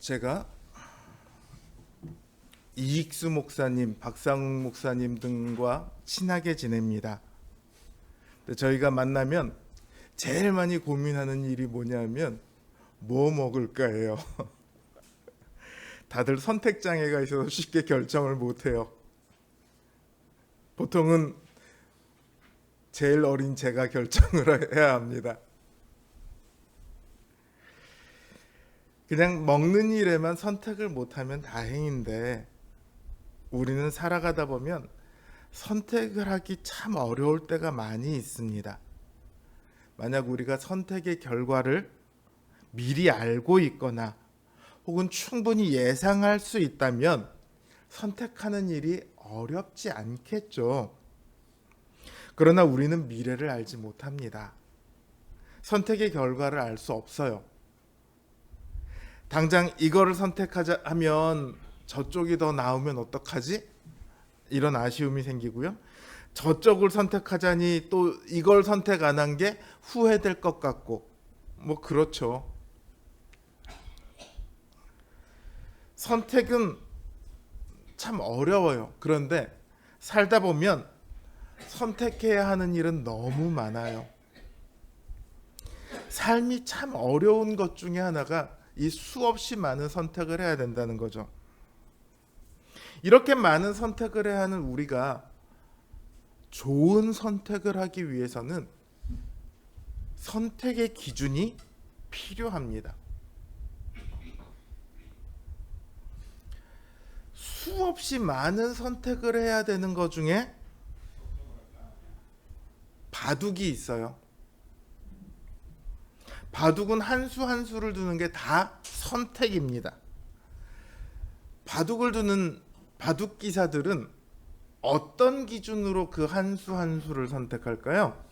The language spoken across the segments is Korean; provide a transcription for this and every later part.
제가 이익수 목사님, 박상욱 목사님 등과 친하게 지냅니다. 근데 저희가 만나면 제일 많이 고민하는 일이 뭐냐면 뭐 먹을까예요. 다들 선택 장애가 있어서 쉽게 결정을 못해요. 보통은 제일 어린 제가 결정을 해야 합니다. 그냥 먹는 일에만 선택을 못하면 다행인데 우리는 살아가다 보면 선택을 하기 참 어려울 때가 많이 있습니다. 만약 우리가 선택의 결과를 미리 알고 있거나 혹은 충분히 예상할 수 있다면 선택하는 일이 어렵지 않겠죠. 그러나 우리는 미래를 알지 못합니다. 선택의 결과를 알 수 없어요. 당장 이거를 선택하자 하면 저쪽이 더 나으면 어떡하지? 이런 아쉬움이 생기고요. 저쪽을 선택하자니 또 이걸 선택 안 한 게 후회될 것 같고 뭐 그렇죠. 선택은 참 어려워요. 그런데 살다 보면 선택해야 하는 일은 너무 많아요. 삶이 참 어려운 것 중에 하나가 이 수없이 많은 선택을 해야 된다는 거죠. 이렇게 많은 선택을 해야 하는 우리가 좋은 선택을 하기 위해서는 선택의 기준이 필요합니다. 수없이 많은 선택을 해야 되는 것 중에 바둑이 있어요. 바둑은 한 수 한 수를 두는 게 다 선택입니다. 바둑을 두는 바둑 기사들은 어떤 기준으로 그 한 수 한 수를 선택할까요?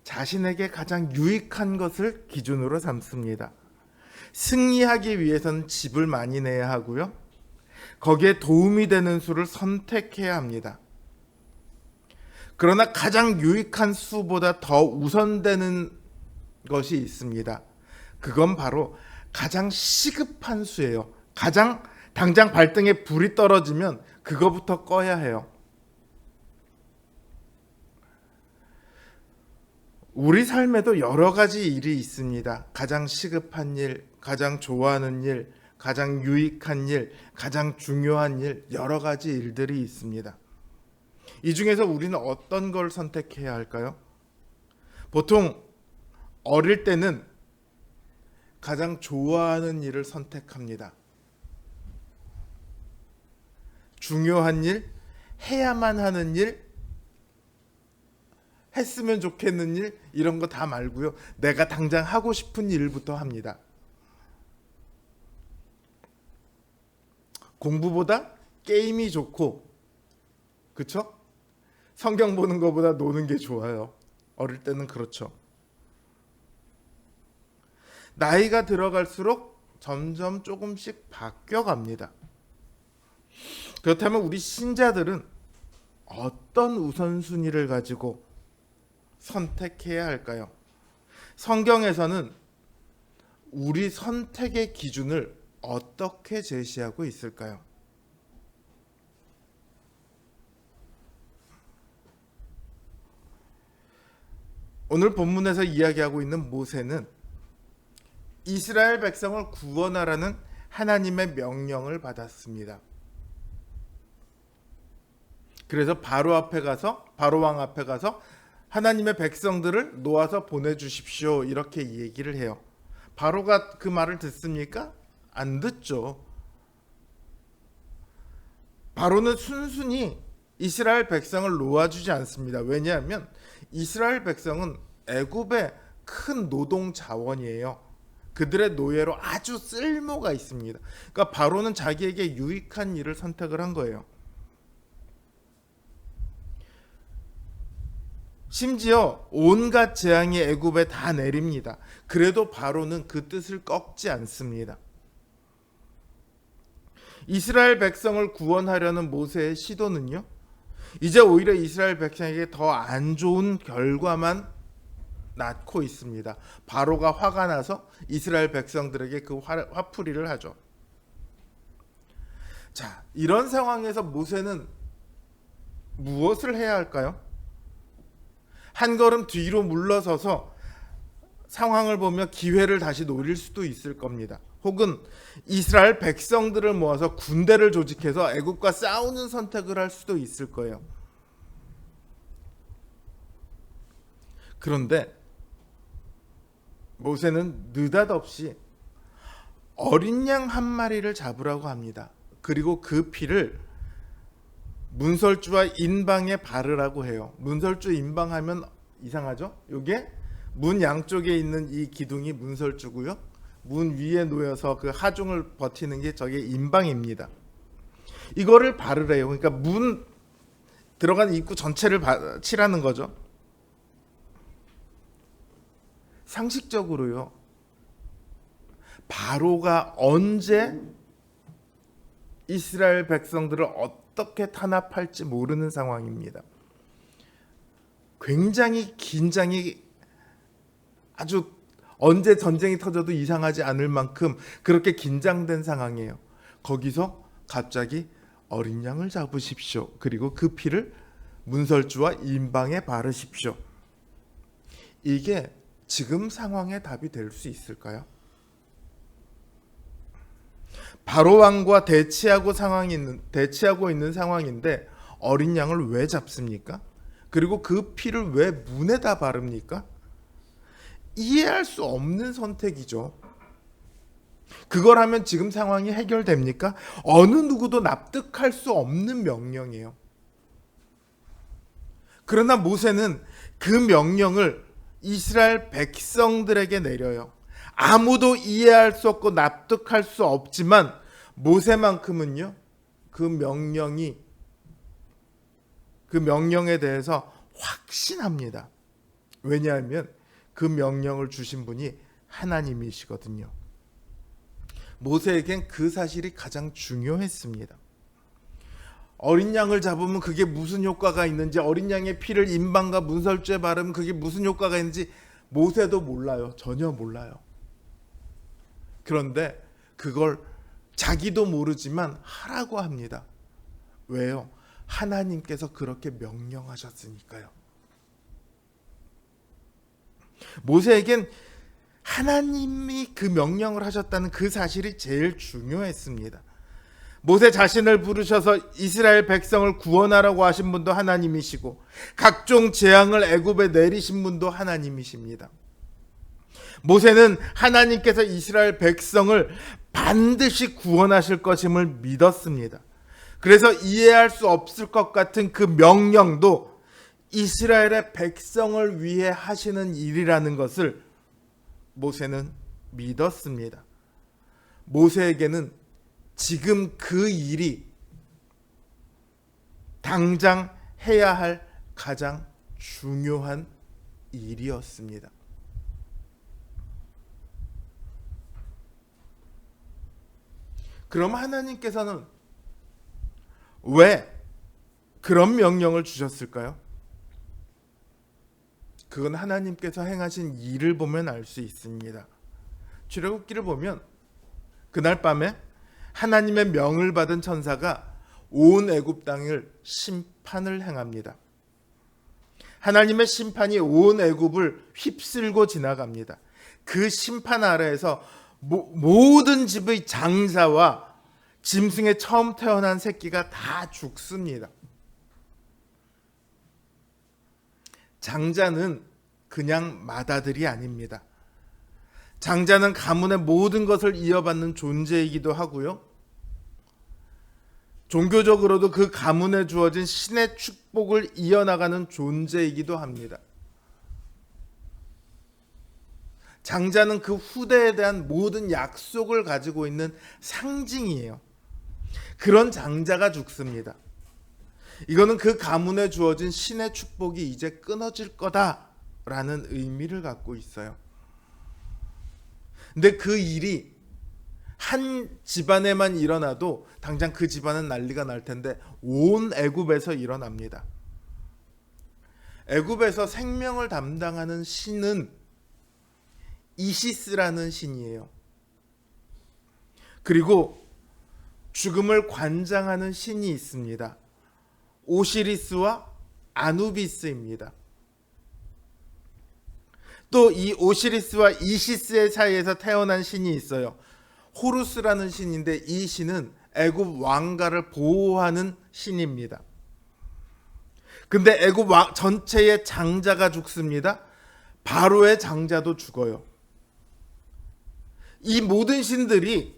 자신에게 가장 유익한 것을 기준으로 삼습니다. 승리하기 위해서는 집을 많이 내야 하고요. 거기에 도움이 되는 수를 선택해야 합니다. 그러나 가장 유익한 수보다 더 우선되는 것이 있습니다. 그건 바로 가장 시급한 수예요. 가장 당장 발등에 불이 떨어지면 그거부터 꺼야 해요. 우리 삶에도 여러 가지 일이 있습니다. 가장 시급한 일, 가장 좋아하는 일, 가장 유익한 일, 가장 중요한 일, 여러 가지 일들이 있습니다. 이 중에서 우리는 어떤 걸 선택해야 할까요? 보통 어릴 때는 가장 좋아하는 일을 선택합니다. 중요한 일, 해야만 하는 일, 했으면 좋겠는 일, 이런 거 다 말고요. 내가 당장 하고 싶은 일부터 합니다. 공부보다 게임이 좋고, 그쵸? 성경 보는 것보다 노는 게 좋아요. 어릴 때는 그렇죠. 나이가 들어갈수록 점점 조금씩 바뀌어갑니다. 그렇다면 우리 신자들은 어떤 우선순위를 가지고 선택해야 할까요? 성경에서는 우리 선택의 기준을 어떻게 제시하고 있을까요? 오늘 본문에서 이야기하고 있는 모세는 이스라엘 백성을 구원하라는 하나님의 명령을 받았습니다. 그래서 바로 왕 앞에 가서 하나님의 백성들을 놓아서 보내주십시오, 이렇게 얘기를 해요. 바로가 그 말을 듣습니까? 안 듣죠. 바로는 순순히 이스라엘 백성을 놓아주지 않습니다. 왜냐하면 이스라엘 백성은 애굽의 큰 노동 자원이에요. 그들의 노예로 아주 쓸모가 있습니다. 그러니까 바로는 자기에게 유익한 일을 선택을 한 거예요. 심지어 온갖 재앙이 애굽에 다 내립니다. 그래도 바로는 그 뜻을 꺾지 않습니다. 이스라엘 백성을 구원하려는 모세의 시도는요, 이제 오히려 이스라엘 백성에게 더 안 좋은 결과만 낳고 있습니다. 바로가 화가 나서 이스라엘 백성들에게 그 화풀이를 하죠. 자, 이런 상황에서 모세는 무엇을 해야 할까요? 한 걸음 뒤로 물러서서 상황을 보며 기회를 다시 노릴 수도 있을 겁니다. 혹은 이스라엘 백성들을 모아서 군대를 조직해서 애국과 싸우는 선택을 할 수도 있을 거예요. 그런데 모세는 느닷없이 어린 양 한 마리를 잡으라고 합니다. 그리고 그 피를 문설주와 인방에 바르라고 해요. 문설주 인방하면 이상하죠? 이게 문 양쪽에 있는 이 기둥이 문설주고요. 문 위에 놓여서 그 하중을 버티는 게 저게 인방입니다. 이거를 바르래요. 그러니까 문 들어간 입구 전체를 칠하는 거죠. 상식적으로요. 바로가 언제 이스라엘 백성들을 어떻게 탄압할지 모르는 상황입니다. 굉장히 긴장이 아주 언제 전쟁이 터져도 이상하지 않을 만큼 그렇게 긴장된 상황이에요. 거기서 갑자기 어린 양을 잡으십시오. 그리고 그 피를 문설주와 인방에 바르십시오. 이게 지금 상황의 답이 될 수 있을까요? 바로 왕과 대치하고 있는 상황인데 어린 양을 왜 잡습니까? 그리고 그 피를 왜 문에다 바릅니까? 이해할 수 없는 선택이죠. 그걸 하면 지금 상황이 해결됩니까? 어느 누구도 납득할 수 없는 명령이에요. 그러나 모세는 그 명령을 이스라엘 백성들에게 내려요. 아무도 이해할 수 없고 납득할 수 없지만 모세만큼은요, 그 명령에 대해서 확신합니다. 왜냐하면 그 명령을 주신 분이 하나님이시거든요. 모세에겐 그 사실이 가장 중요했습니다. 어린 양을 잡으면 그게 무슨 효과가 있는지, 어린 양의 피를 인방과 문설주에 바르면 그게 무슨 효과가 있는지 모세도 몰라요. 전혀 몰라요. 그런데 그걸 자기도 모르지만 하라고 합니다. 왜요? 하나님께서 그렇게 명령하셨으니까요. 모세에겐 하나님이 그 명령을 하셨다는 그 사실이 제일 중요했습니다. 모세 자신을 부르셔서 이스라엘 백성을 구원하라고 하신 분도 하나님이시고 각종 재앙을 애굽에 내리신 분도 하나님이십니다. 모세는 하나님께서 이스라엘 백성을 반드시 구원하실 것임을 믿었습니다. 그래서 이해할 수 없을 것 같은 그 명령도 이스라엘의 백성을 위해 하시는 일이라는 것을 모세는 믿었습니다. 모세에게는 지금 그 일이 당장 해야 할 가장 중요한 일이었습니다. 그럼 하나님께서는 왜 그런 명령을 주셨을까요? 그건 하나님께서 행하신 일을 보면 알 수 있습니다. 출애굽기를 보면 그날 밤에 하나님의 명을 받은 천사가 온 애굽 땅을 심판을 행합니다. 하나님의 심판이 온 애굽을 휩쓸고 지나갑니다. 그 심판 아래에서 모든 집의 장자와 짐승의 처음 태어난 새끼가 다 죽습니다. 장자는 그냥 맏아들이 아닙니다. 장자는 가문의 모든 것을 이어받는 존재이기도 하고요. 종교적으로도 그 가문에 주어진 신의 축복을 이어나가는 존재이기도 합니다. 장자는 그 후대에 대한 모든 약속을 가지고 있는 상징이에요. 그런 장자가 죽습니다. 이거는 그 가문에 주어진 신의 축복이 이제 끊어질 거다라는 의미를 갖고 있어요. 근데 그 일이 한 집안에만 일어나도 당장 그 집안은 난리가 날 텐데 온 애굽에서 일어납니다. 애굽에서 생명을 담당하는 신은 이시스라는 신이에요. 그리고 죽음을 관장하는 신이 있습니다. 오시리스와 아누비스입니다. 또 이 오시리스와 이시스의 사이에서 태어난 신이 있어요. 호루스라는 신인데 이 신은 애굽 왕가를 보호하는 신입니다. 근데 애굽 전체의 장자가 죽습니다. 바로의 장자도 죽어요. 이 모든 신들이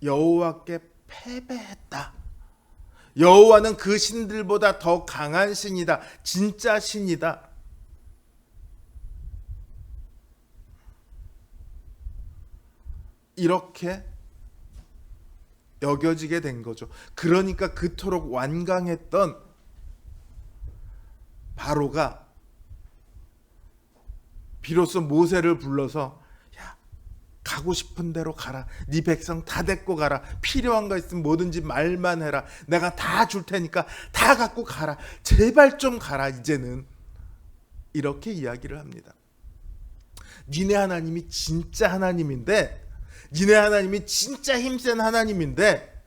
여호와께 패배했다. 여호와는 그 신들보다 더 강한 신이다. 진짜 신이다. 이렇게 여겨지게 된 거죠. 그러니까 그토록 완강했던 바로가 비로소 모세를 불러서 야, 가고 싶은 대로 가라. 네 백성 다 데리고 가라. 필요한 거 있으면 뭐든지 말만 해라. 내가 다 줄 테니까 다 갖고 가라. 제발 좀 가라 이제는. 이렇게 이야기를 합니다. 니네 하나님이 진짜 하나님인데, 니네 하나님이 진짜 힘센 하나님인데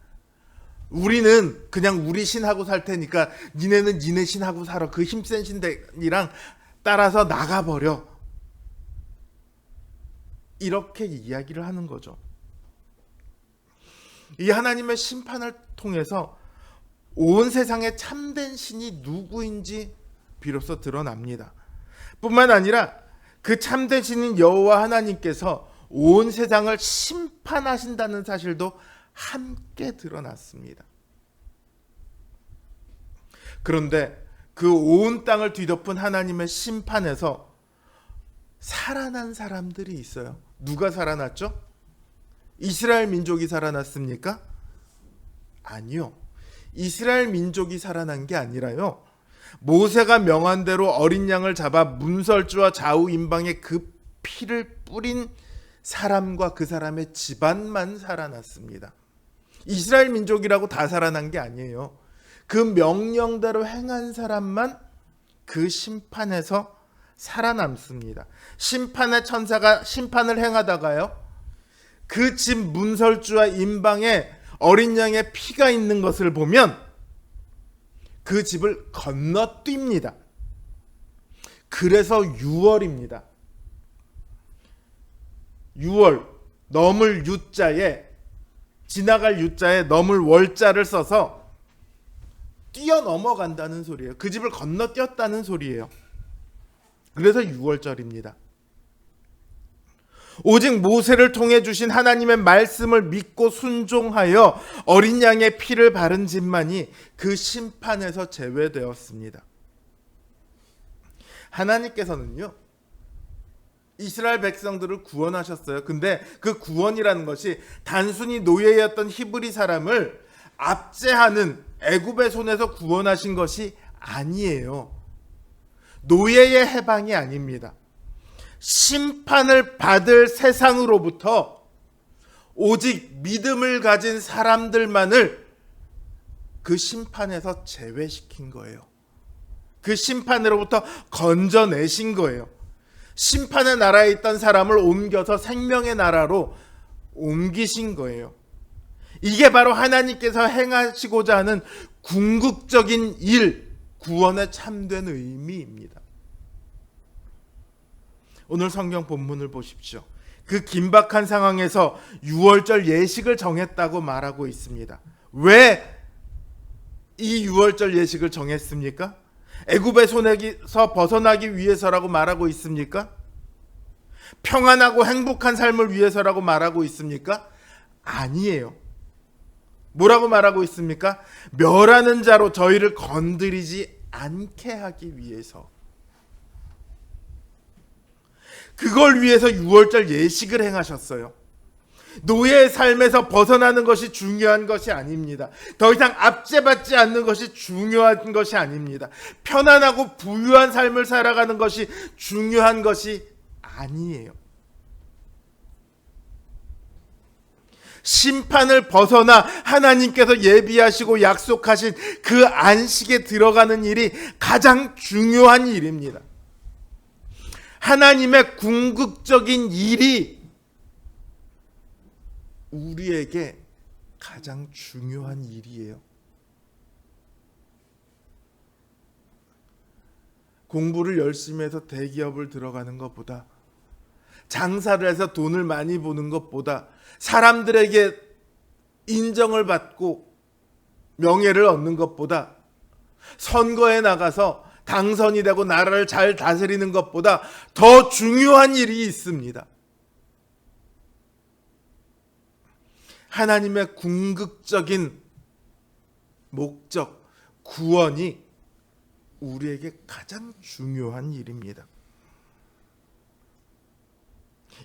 우리는 그냥 우리 신하고 살 테니까 니네는 니네 신하고 살아. 그 힘센 신들이랑 따라서 나가버려. 이렇게 이야기를 하는 거죠. 이 하나님의 심판을 통해서 온 세상의 참된 신이 누구인지 비로소 드러납니다. 뿐만 아니라 그 참된 신인 여호와 하나님께서 온 세상을 심판하신다는 사실도 함께 드러났습니다. 그런데 그 온 땅을 뒤덮은 하나님의 심판에서 살아난 사람들이 있어요. 누가 살아났죠? 이스라엘 민족이 살아났습니까? 아니요. 이스라엘 민족이 살아난 게 아니라요. 모세가 명한 대로 어린 양을 잡아 문설주와 좌우 임방에 그 피를 뿌린 사람과 그 사람의 집안만 살아났습니다. 이스라엘 민족이라고 다 살아난 게 아니에요. 그 명령대로 행한 사람만 그 심판에서 살아남습니다. 심판의 천사가 심판을 행하다가요, 그 집 문설주와 임방에 어린 양의 피가 있는 것을 보면 그 집을 건너뜁니다. 그래서 유월입니다. 유월, 넘을 유자에, 지나갈 유자에 넘을 월자를 써서 뛰어넘어간다는 소리예요. 그 집을 건너뛰었다는 소리예요. 그래서 유월절입니다. 오직 모세를 통해 주신 하나님의 말씀을 믿고 순종하여 어린 양의 피를 바른 집만이 그 심판에서 제외되었습니다. 하나님께서는요, 이스라엘 백성들을 구원하셨어요. 근데 그 구원이라는 것이 단순히 노예였던 히브리 사람을 압제하는 애굽의 손에서 구원하신 것이 아니에요. 노예의 해방이 아닙니다. 심판을 받을 세상으로부터 오직 믿음을 가진 사람들만을 그 심판에서 제외시킨 거예요. 그 심판으로부터 건져내신 거예요. 심판의 나라에 있던 사람을 옮겨서 생명의 나라로 옮기신 거예요. 이게 바로 하나님께서 행하시고자 하는 궁극적인 일, 구원의 참된 의미입니다. 오늘 성경 본문을 보십시오. 그 긴박한 상황에서 유월절 예식을 정했다고 말하고 있습니다. 왜 이 유월절 예식을 정했습니까? 애굽의 손에서 벗어나기 위해서라고 말하고 있습니까? 평안하고 행복한 삶을 위해서라고 말하고 있습니까? 아니에요. 뭐라고 말하고 있습니까? 멸하는 자로 저희를 건드리지 않게 하기 위해서. 그걸 위해서 유월절 예식을 행하셨어요. 노예의 삶에서 벗어나는 것이 중요한 것이 아닙니다. 더 이상 압제받지 않는 것이 중요한 것이 아닙니다. 편안하고 부유한 삶을 살아가는 것이 중요한 것이 아니에요. 심판을 벗어나 하나님께서 예비하시고 약속하신 그 안식에 들어가는 일이 가장 중요한 일입니다. 하나님의 궁극적인 일이 우리에게 가장 중요한 일이에요. 공부를 열심히 해서 대기업을 들어가는 것보다, 장사를 해서 돈을 많이 버는 것보다, 사람들에게 인정을 받고 명예를 얻는 것보다, 선거에 나가서 당선이 되고 나라를 잘 다스리는 것보다 더 중요한 일이 있습니다. 하나님의 궁극적인 목적, 구원이 우리에게 가장 중요한 일입니다.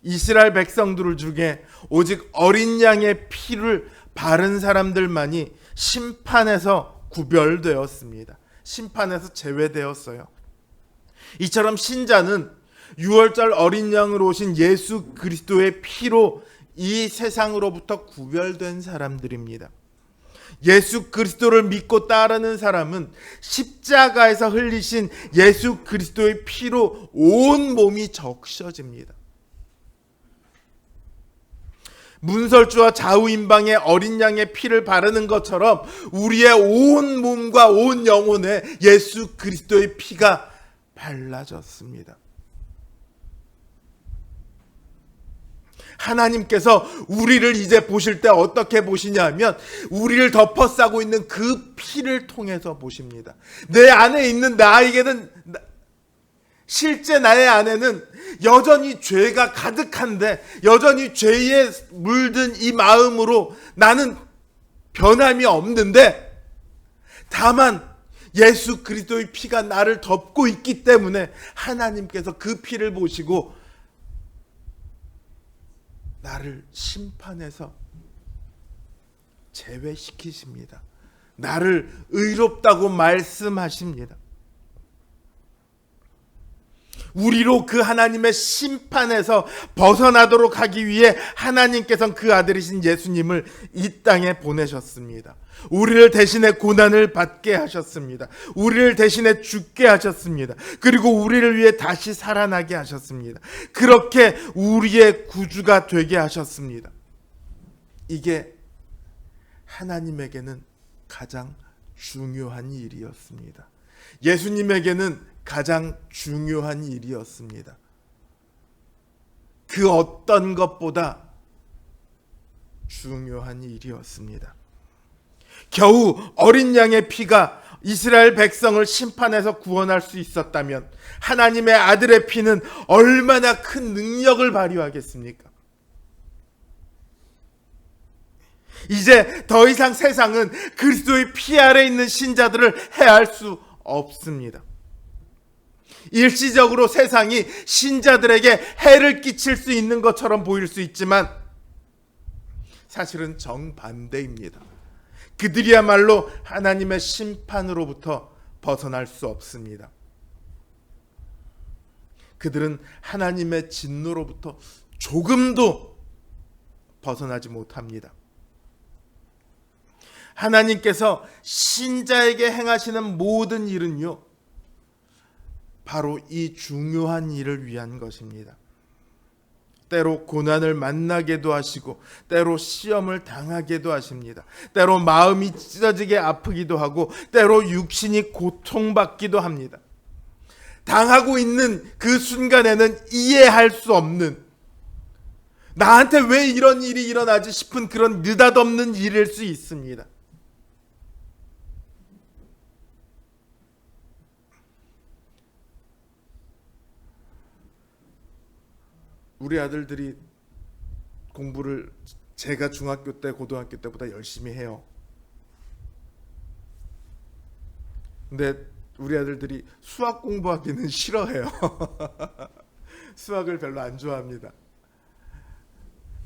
이스라엘 백성들 중에 오직 어린 양의 피를 바른 사람들만이 심판에서 구별되었습니다. 심판에서 제외되었어요. 이처럼 신자는 6월절 어린 양으로 오신 예수 그리스도의 피로 이 세상으로부터 구별된 사람들입니다. 예수 그리스도를 믿고 따르는 사람은 십자가에서 흘리신 예수 그리스도의 피로 온 몸이 적셔집니다. 문설주와 좌우임방에 어린 양의 피를 바르는 것처럼 우리의 온 몸과 온 영혼에 예수 그리스도의 피가 발라졌습니다. 하나님께서 우리를 이제 보실 때 어떻게 보시냐면, 우리를 덮어싸고 있는 그 피를 통해서 보십니다. 내 안에 있는 나에게는, 실제 나의 안에는 여전히 죄가 가득한데, 여전히 죄에 물든 이 마음으로 나는 변함이 없는데, 다만 예수 그리스도의 피가 나를 덮고 있기 때문에 하나님께서 그 피를 보시고 나를 심판해서 제외시키십니다. 나를 의롭다고 말씀하십니다. 우리로 그 하나님의 심판에서 벗어나도록 하기 위해 하나님께서는 그 아들이신 예수님을 이 땅에 보내셨습니다. 우리를 대신에 고난을 받게 하셨습니다. 우리를 대신에 죽게 하셨습니다. 그리고 우리를 위해 다시 살아나게 하셨습니다. 그렇게 우리의 구주가 되게 하셨습니다. 이게 하나님에게는 가장 중요한 일이었습니다. 예수님에게는 가장 중요한 일이었습니다. 그 어떤 것보다 중요한 일이었습니다. 겨우 어린 양의 피가 이스라엘 백성을 심판에서 구원할 수 있었다면 하나님의 아들의 피는 얼마나 큰 능력을 발휘하겠습니까? 이제 더 이상 세상은 그리스도의 피 아래 있는 신자들을 해할 수 없습니다. 일시적으로 세상이 신자들에게 해를 끼칠 수 있는 것처럼 보일 수 있지만 사실은 정반대입니다. 그들이야말로 하나님의 심판으로부터 벗어날 수 없습니다. 그들은 하나님의 진노로부터 조금도 벗어나지 못합니다. 하나님께서 신자에게 행하시는 모든 일은요, 바로 이 중요한 일을 위한 것입니다. 때로 고난을 만나게도 하시고, 때로 시험을 당하게도 하십니다. 때로 마음이 찢어지게 아프기도 하고, 때로 육신이 고통받기도 합니다. 당하고 있는 그 순간에는 이해할 수 없는, 나한테 왜 이런 일이 일어나지 싶은 그런 느닷없는 일일 수 있습니다. 우리 아들들이 공부를 제가 중학교 때, 고등학교 때보다 열심히 해요. 근데 우리 아들들이 수학 공부하기는 싫어해요. 수학을 별로 안 좋아합니다.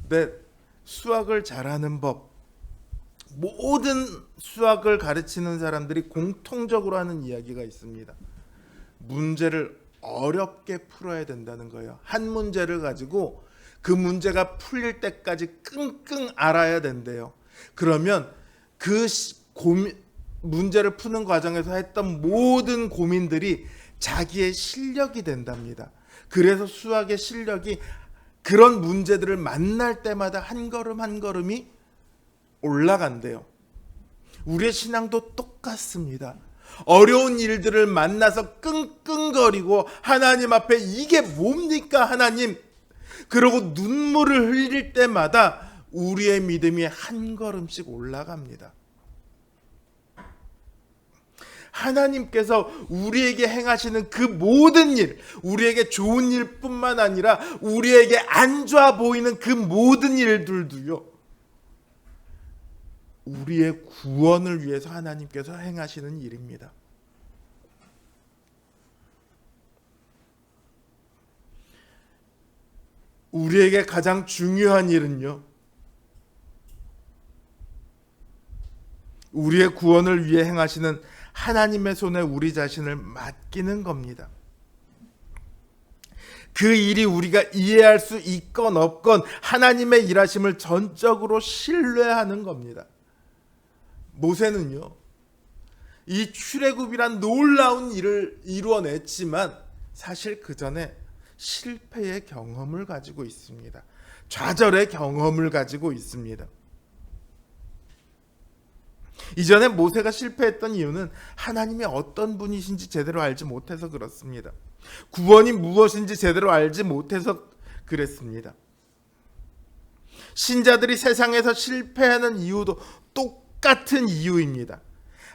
근데 수학을 잘하는 법, 모든 수학을 가르치는 사람들이 공통적으로 하는 이야기가 있습니다. 문제를 어렵게 풀어야 된다는 거예요. 한 문제를 가지고 그 문제가 풀릴 때까지 끙끙 앓아야 된대요. 그러면 그 문제를 푸는 과정에서 했던 모든 고민들이 자기의 실력이 된답니다. 그래서 수학의 실력이 그런 문제들을 만날 때마다 한 걸음 한 걸음이 올라간대요. 우리의 신앙도 똑같습니다. 어려운 일들을 만나서 끙끙거리고 하나님 앞에 이게 뭡니까 하나님? 그러고 눈물을 흘릴 때마다 우리의 믿음이 한 걸음씩 올라갑니다. 하나님께서 우리에게 행하시는 그 모든 일, 우리에게 좋은 일뿐만 아니라 우리에게 안 좋아 보이는 그 모든 일들도요, 우리의 구원을 위해서 하나님께서 행하시는 일입니다. 우리에게 가장 중요한 일은요, 우리의 구원을 위해 행하시는 하나님의 손에 우리 자신을 맡기는 겁니다. 그 일이 우리가 이해할 수 있건 없건 하나님의 일하심을 전적으로 신뢰하는 겁니다. 모세는요, 이 출애굽이란 놀라운 일을 이루어냈지만 사실 그 전에 실패의 경험을 가지고 있습니다. 좌절의 경험을 가지고 있습니다. 이전에 모세가 실패했던 이유는 하나님이 어떤 분이신지 제대로 알지 못해서 그렇습니다. 구원이 무엇인지 제대로 알지 못해서 그랬습니다. 신자들이 세상에서 실패하는 이유도 똑같은 이유입니다.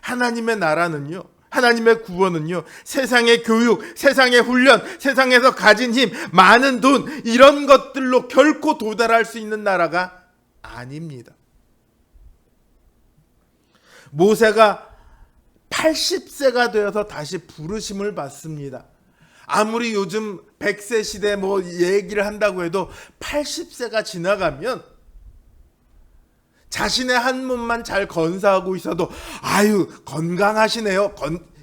하나님의 나라는요, 하나님의 구원은요, 세상의 교육, 세상의 훈련, 세상에서 가진 힘, 많은 돈, 이런 것들로 결코 도달할 수 있는 나라가 아닙니다. 모세가 80세가 되어서 다시 부르심을 받습니다. 아무리 요즘 100세 시대 얘기를 한다고 해도 80세가 지나가면 자신의 한 몸만 잘 건사하고 있어도 아유 건강하시네요,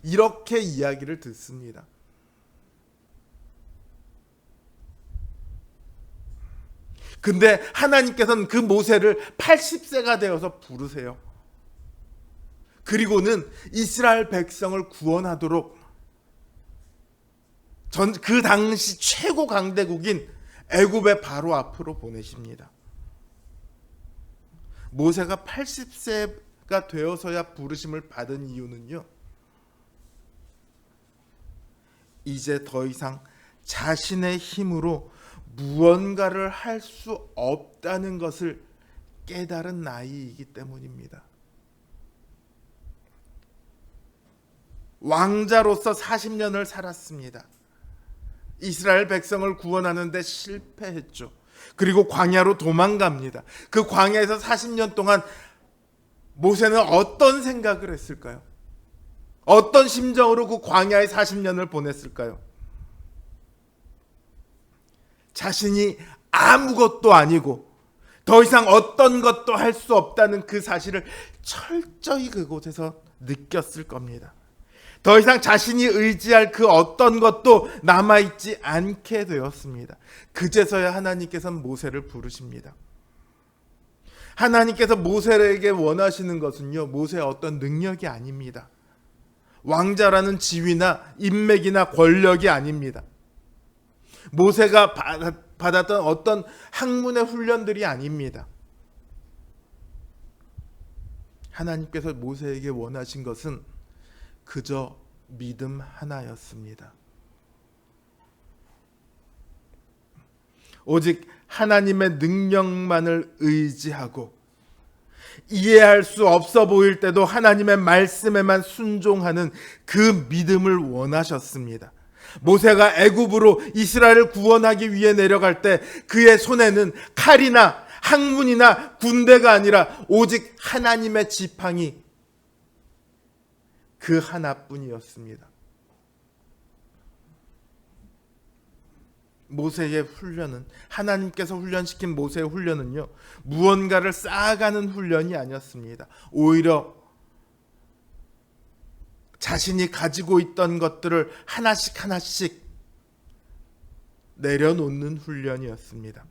이렇게 이야기를 듣습니다. 근데 하나님께서는 그 모세를 80세가 되어서 부르세요. 그리고는 이스라엘 백성을 구원하도록 그 당시 최고 강대국인 애굽의 바로 앞으로 보내십니다. 모세가 80세가 되어서야 부르심을 받은 이유는요, 이제 더 이상 자신의 힘으로 무언가를 할 수 없다는 것을 깨달은 나이이기 때문입니다. 왕자로서 40년을 살았습니다. 이스라엘 백성을 구원하는데 실패했죠. 그리고 광야로 도망갑니다. 그 광야에서 40년 동안 모세는 어떤 생각을 했을까요? 어떤 심정으로 그 광야의 40년을 보냈을까요? 자신이 아무것도 아니고 더 이상 어떤 것도 할 수 없다는 그 사실을 철저히 그곳에서 느꼈을 겁니다. 더 이상 자신이 의지할 그 어떤 것도 남아있지 않게 되었습니다. 그제서야 하나님께서는 모세를 부르십니다. 하나님께서 모세에게 원하시는 것은요, 모세의 어떤 능력이 아닙니다. 왕자라는 지위나 인맥이나 권력이 아닙니다. 모세가 받았던 어떤 학문의 훈련들이 아닙니다. 하나님께서 모세에게 원하신 것은 그저 믿음 하나였습니다. 오직 하나님의 능력만을 의지하고 이해할 수 없어 보일 때도 하나님의 말씀에만 순종하는 그 믿음을 원하셨습니다. 모세가 애굽으로 이스라엘을 구원하기 위해 내려갈 때 그의 손에는 칼이나 학문이나 군대가 아니라 오직 하나님의 지팡이 그 하나뿐이었습니다. 모세의 훈련은, 하나님께서 훈련시킨 모세의 훈련은요, 무언가를 쌓아가는 훈련이 아니었습니다. 오히려 자신이 가지고 있던 것들을 하나씩 하나씩 내려놓는 훈련이었습니다.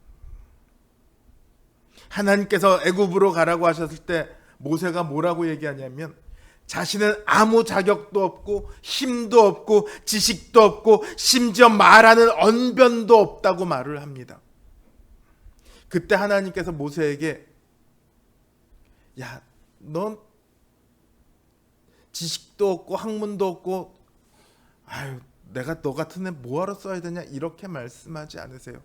하나님께서 애굽으로 가라고 하셨을 때 모세가 뭐라고 얘기하냐면 자신은 아무 자격도 없고 힘도 없고 지식도 없고 심지어 말하는 언변도 없다고 말을 합니다. 그때 하나님께서 모세에게 야, 넌 지식도 없고 학문도 없고 아유, 내가 너 같은 애 뭐하러 써야 되냐 이렇게 말씀하지 않으세요.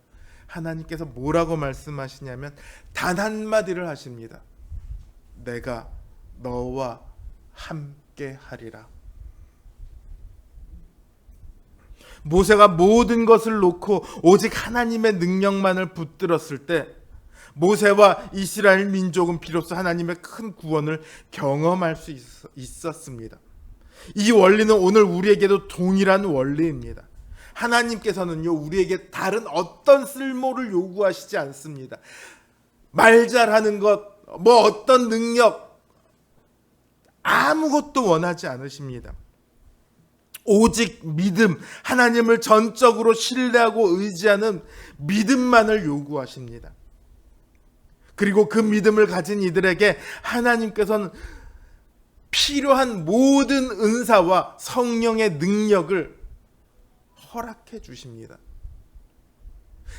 하나님께서 뭐라고 말씀하시냐면 단 한마디를 하십니다. 내가 너와 함께 하리라. 모세가 모든 것을 놓고 오직 하나님의 능력만을 붙들었을 때 모세와 이스라엘 민족은 비로소 하나님의 큰 구원을 경험할 수 있었습니다. 이 원리는 오늘 우리에게도 동일한 원리입니다. 하나님께서는요, 우리에게 다른 어떤 쓸모를 요구하시지 않습니다. 말 잘하는 것, 뭐 어떤 능력, 아무것도 원하지 않으십니다. 오직 믿음, 하나님을 전적으로 신뢰하고 의지하는 믿음만을 요구하십니다. 그리고 그 믿음을 가진 이들에게 하나님께서는 필요한 모든 은사와 성령의 능력을 허락해 주십니다.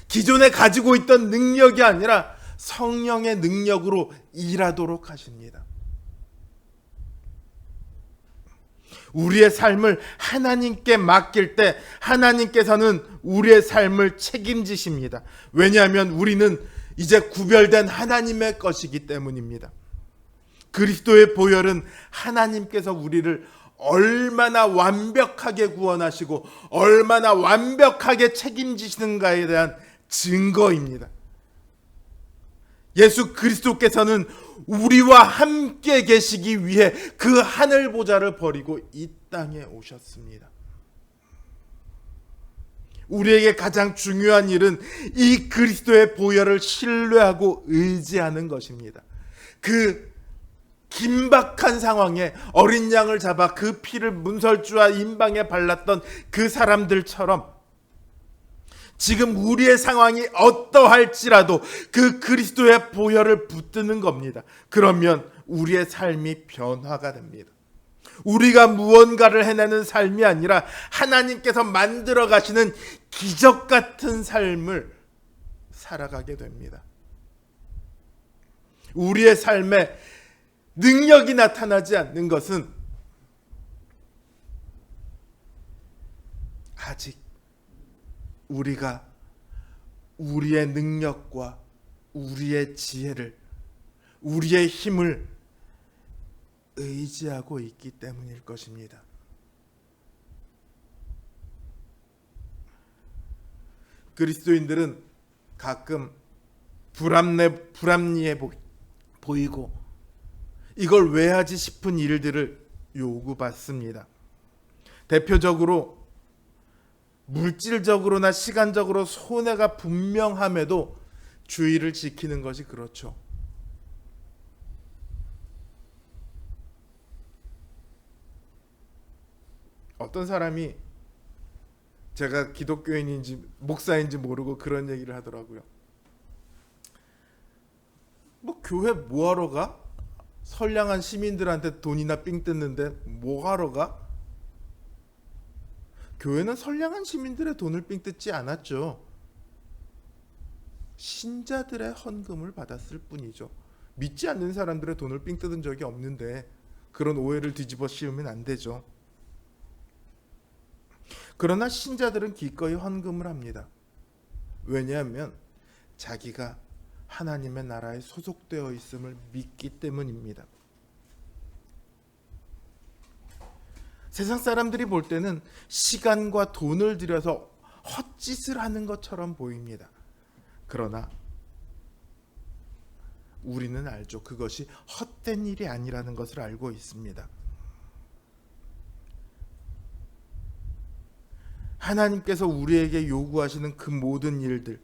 기존에 가지고 있던 능력이 아니라 성령의 능력으로 일하도록 하십니다. 우리의 삶을 하나님께 맡길 때 하나님께서는 우리의 삶을 책임지십니다. 왜냐하면 우리는 이제 구별된 하나님의 것이기 때문입니다. 그리스도의 보혈은 하나님께서 우리를 얼마나 완벽하게 구원하시고 얼마나 완벽하게 책임지시는가에 대한 증거입니다. 예수 그리스도께서는 우리와 함께 계시기 위해 그 하늘 보좌를 버리고 이 땅에 오셨습니다. 우리에게 가장 중요한 일은 이 그리스도의 보혈을 신뢰하고 의지하는 것입니다. 그 긴박한 상황에 어린 양을 잡아 그 피를 문설주와 임방에 발랐던 그 사람들처럼 지금 우리의 상황이 어떠할지라도 그 그리스도의 보혈을 붙드는 겁니다. 그러면 우리의 삶이 변화가 됩니다. 우리가 무언가를 해내는 삶이 아니라 하나님께서 만들어 가시는 기적 같은 삶을 살아가게 됩니다. 우리의 삶에 능력이 나타나지 않는 것은 아직 우리가 우리의 능력과 우리의 지혜를, 우리의 힘을 의지하고 있기 때문일 것입니다. 그리스도인들은 가끔 불합리해 보이고 이걸 왜 하지 싶은 일들을 요구받습니다. 대표적으로 물질적으로나 시간적으로 손해가 분명함에도 주의를 지키는 것이 그렇죠. 어떤 사람이 제가 기독교인인지 목사인지 모르고 그런 얘기를 하더라고요. 뭐 교회 뭐하러 가? 선량한 시민들한테 돈이나 삥 뜯는데 뭐하러 가? 교회는 선량한 시민들의 돈을 삥 뜯지 않았죠. 신자들의 헌금을 받았을 뿐이죠. 믿지 않는 사람들의 돈을 삥 뜯은 적이 없는데 그런 오해를 뒤집어 씌우면 안 되죠. 그러나 신자들은 기꺼이 헌금을 합니다. 왜냐하면 자기가 하나님의 나라에 소속되어 있음을 믿기 때문입니다. 세상 사람들이 볼 때는 시간과 돈을 들여서 헛짓을 하는 것처럼 보입니다. 그러나 우리는 알죠. 그것이 헛된 일이 아니라는 것을 알고 있습니다. 하나님께서 우리에게 요구하시는 그 모든 일들,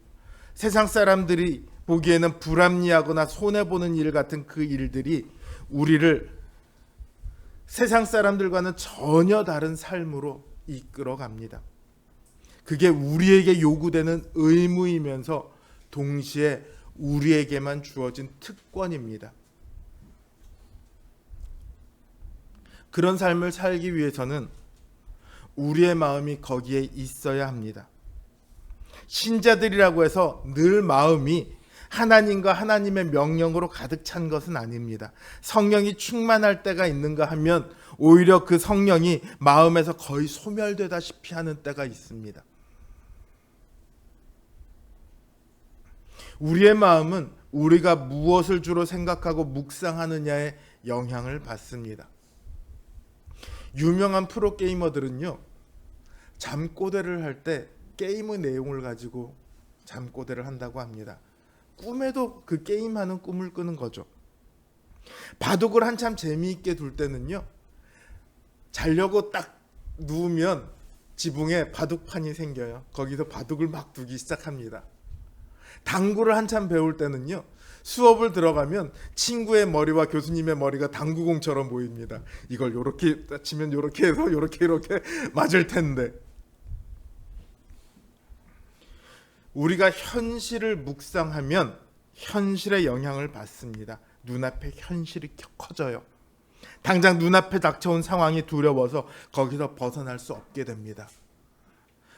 세상 사람들이 보기에는 불합리하거나 손해보는 일 같은 그 일들이 우리를 세상 사람들과는 전혀 다른 삶으로 이끌어 갑니다. 그게 우리에게 요구되는 의무이면서 동시에 우리에게만 주어진 특권입니다. 그런 삶을 살기 위해서는 우리의 마음이 거기에 있어야 합니다. 신자들이라고 해서 늘 마음이 하나님과 하나님의 명령으로 가득 찬 것은 아닙니다. 성령이 충만할 때가 있는가 하면 오히려 그 성령이 마음에서 거의 소멸되다시피 하는 때가 있습니다. 우리의 마음은 우리가 무엇을 주로 생각하고 묵상하느냐에 영향을 받습니다. 유명한 프로게이머들은요, 잠꼬대를 할 때 게임의 내용을 가지고 잠꼬대를 한다고 합니다. 꿈에도 그 게임하는 꿈을 꾸는 거죠. 바둑을 한참 재미있게 둘 때는요, 자려고 딱 누우면 지붕에 바둑판이 생겨요. 거기서 바둑을 막 두기 시작합니다. 당구를 한참 배울 때는요, 수업을 들어가면 친구의 머리와 교수님의 머리가 당구공처럼 보입니다. 이걸 요렇게 치면 요렇게 해서 요렇게 맞을 텐데. 우리가 현실을 묵상하면 현실의 영향을 받습니다. 눈앞에 현실이 커져요. 당장 눈앞에 닥쳐온 상황이 두려워서 거기서 벗어날 수 없게 됩니다.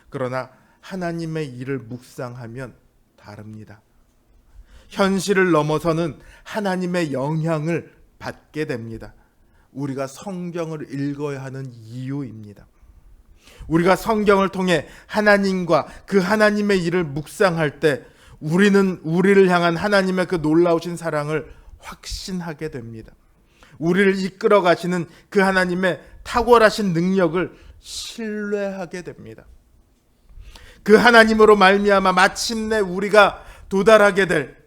그러나 하나님의 일을 묵상하면 다릅니다. 현실을 넘어서는 하나님의 영향을 받게 됩니다. 우리가 성경을 읽어야 하는 이유입니다. 우리가 성경을 통해 하나님과 그 하나님의 일을 묵상할 때 우리는 우리를 향한 하나님의 그 놀라우신 사랑을 확신하게 됩니다. 우리를 이끌어 가시는 그 하나님의 탁월하신 능력을 신뢰하게 됩니다. 그 하나님으로 말미암아 마침내 우리가 도달하게 될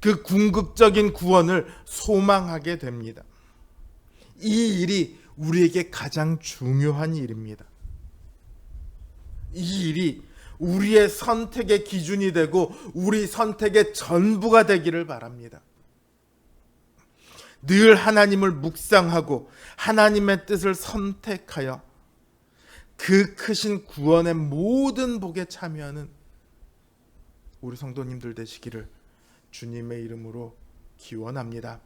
그 궁극적인 구원을 소망하게 됩니다. 이 일이 우리에게 가장 중요한 일입니다. 이 일이 우리의 선택의 기준이 되고 우리 선택의 전부가 되기를 바랍니다. 늘 하나님을 묵상하고 하나님의 뜻을 선택하여 그 크신 구원의 모든 복에 참여하는 우리 성도님들 되시기를 주님의 이름으로 기원합니다.